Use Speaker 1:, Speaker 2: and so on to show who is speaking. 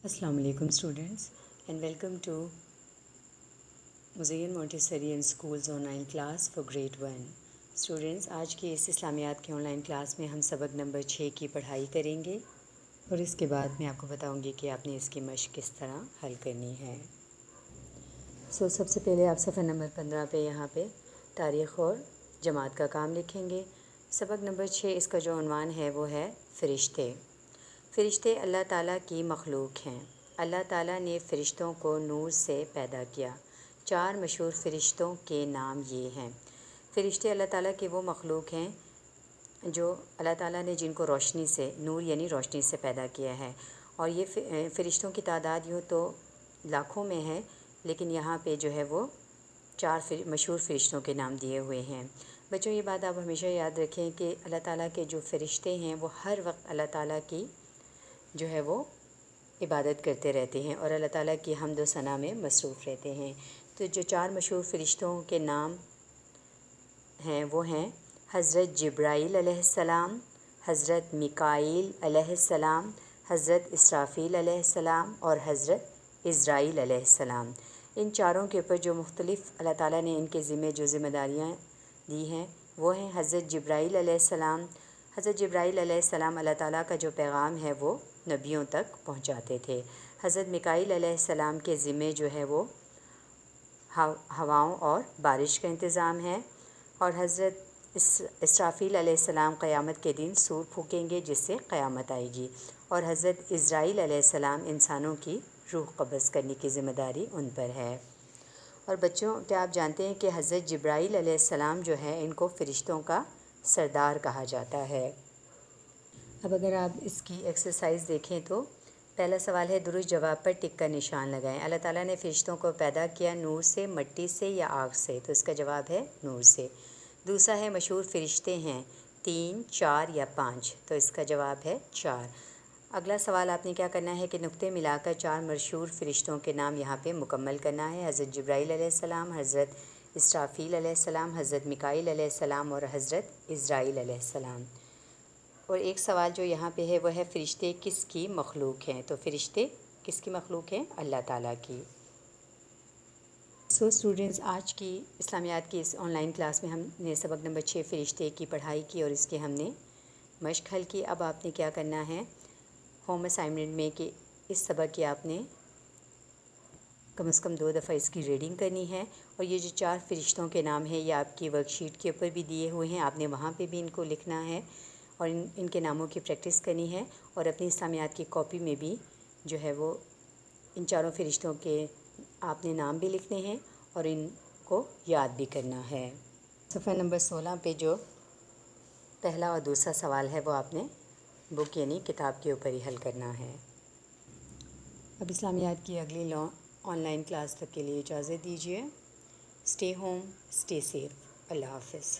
Speaker 1: السلام علیکم students and welcome to Muzain Montessori and schools online class for grade 1 students, آج کی اس اسلامیات کی آن لائن کلاس میں ہم سبق نمبر 6 کی پڑھائی کریں گے اور اس کے بعد میں آپ کو بتاؤں گی کہ آپ نے اس کی مشق کس طرح حل کرنی ہے۔ سب سے پہلے آپ صفحہ نمبر 15 پہ یہاں پہ تاریخ اور جماعت کا کام لکھیں گے۔ سبق نمبر 6 اس کا جو عنوان ہے وہ ہے فرشتے۔ فرشتے اللہ تعالیٰ کی مخلوق ہیں۔ اللہ تعالیٰ نے فرشتوں کو نور سے پیدا کیا۔ 4 مشہور فرشتوں کے نام یہ ہیں۔ فرشتے اللہ تعالیٰ کے وہ مخلوق ہیں جو اللہ تعالیٰ نے جن کو روشنی سے، نور یعنی روشنی سے پیدا کیا ہے، اور یہ فرشتوں کی تعداد یوں تو لاکھوں میں ہے، لیکن یہاں پہ جو ہے وہ 4 مشہور فرشتوں کے نام دیے ہوئے ہیں۔ بچوں، یہ بات آپ ہمیشہ یاد رکھیں کہ اللہ تعالیٰ کے جو فرشتے ہیں وہ ہر وقت اللہ تعالیٰ کی جو ہے وہ عبادت کرتے رہتے ہیں اور اللہ تعالیٰ کی حمد و ثنا میں مصروف رہتے ہیں۔ تو جو 4 مشہور فرشتوں کے نام ہیں وہ ہیں حضرت جبرائیل علیہ السلام، حضرت میکائیل علیہ السلام، حضرت اسرافیل علیہ السلام اور حضرت عزرائیل علیہ السلام۔ ان چاروں کے اوپر جو مختلف اللہ تعالیٰ نے ان کے ذمہ داریاں دی ہیں وہ ہیں حضرت جبرائیل علیہ السلام۔ حضرت جبرائیل علیہ السلام اللہ تعالیٰ کا جو پیغام ہے وہ نبیوں تک پہنچاتے تھے۔ حضرت میکائیل علیہ السلام کے ذمے جو ہے وہ ہواؤں اور بارش کا انتظام ہے، اور حضرت اسرافیل علیہ السلام قیامت کے دن سور پھونکیں گے جس سے قیامت آئے گی، اور حضرت عزرائیل علیہ السلام انسانوں کی روح قبض کرنے کی ذمہ داری ان پر ہے۔ اور بچوں، کیا آپ جانتے ہیں کہ حضرت جبرائیل علیہ السلام جو ہے ان کو فرشتوں کا سردار کہا جاتا ہے۔ اب اگر آپ اس کی ایکسرسائز دیکھیں تو پہلا سوال ہے درست جواب پر ٹک کا نشان لگائیں۔ اللہ تعالیٰ نے فرشتوں کو پیدا کیا نور سے، مٹی سے یا آگ سے؟ تو اس کا جواب ہے نور سے۔ دوسرا ہے مشہور فرشتے ہیں 3، 4 یا 5؟ تو اس کا جواب ہے 4۔ اگلا سوال آپ نے کیا کرنا ہے کہ نقطے ملا کر 4 مشہور فرشتوں کے نام یہاں پہ مکمل کرنا ہے۔ حضرت جبرائیل علیہ السلام، حضرت اسرافیل علیہ السلام، حضرت میکائیل علیہ السلام اور حضرت عزرائیل علیہ السلام۔ اور ایک سوال جو یہاں پہ ہے وہ ہے فرشتے کس کی مخلوق ہیں؟ تو فرشتے کس کی مخلوق ہیں؟ اللہ تعالیٰ کی۔ اسٹوڈنٹس، آج کی اسلامیات کی اس آن لائن کلاس میں ہم نے سبق نمبر 6 فرشتے کی پڑھائی کی اور اس کی ہم نے مشق حل کی۔ اب آپ نے کیا کرنا ہے ہوم اسائنمنٹ میں کہ اس سبق کی آپ نے کم از کم 2 دفعہ اس کی ریڈنگ کرنی ہے، اور یہ جو 4 فرشتوں کے نام ہیں یہ آپ کی ورک شیٹ کے اوپر بھی دیے ہوئے ہیں، آپ نے وہاں پہ بھی ان کو لکھنا ہے اور ان کے ناموں کی پریکٹس کرنی ہے، اور اپنی اسلامیات کی کاپی میں بھی جو ہے وہ ان 4 فرشتوں کے آپ نے نام بھی لکھنے ہیں اور ان کو یاد بھی کرنا ہے۔ صفحہ نمبر 16 پہ جو پہلا اور دوسرا سوال ہے وہ آپ نے بک یعنی کتاب کے اوپر ہی حل کرنا ہے۔ اب اسلامیات کی اگلی آن لائن کلاس تک کے لیے اجازت دیجیے۔ Stay home, stay safe. اللہ حافظ۔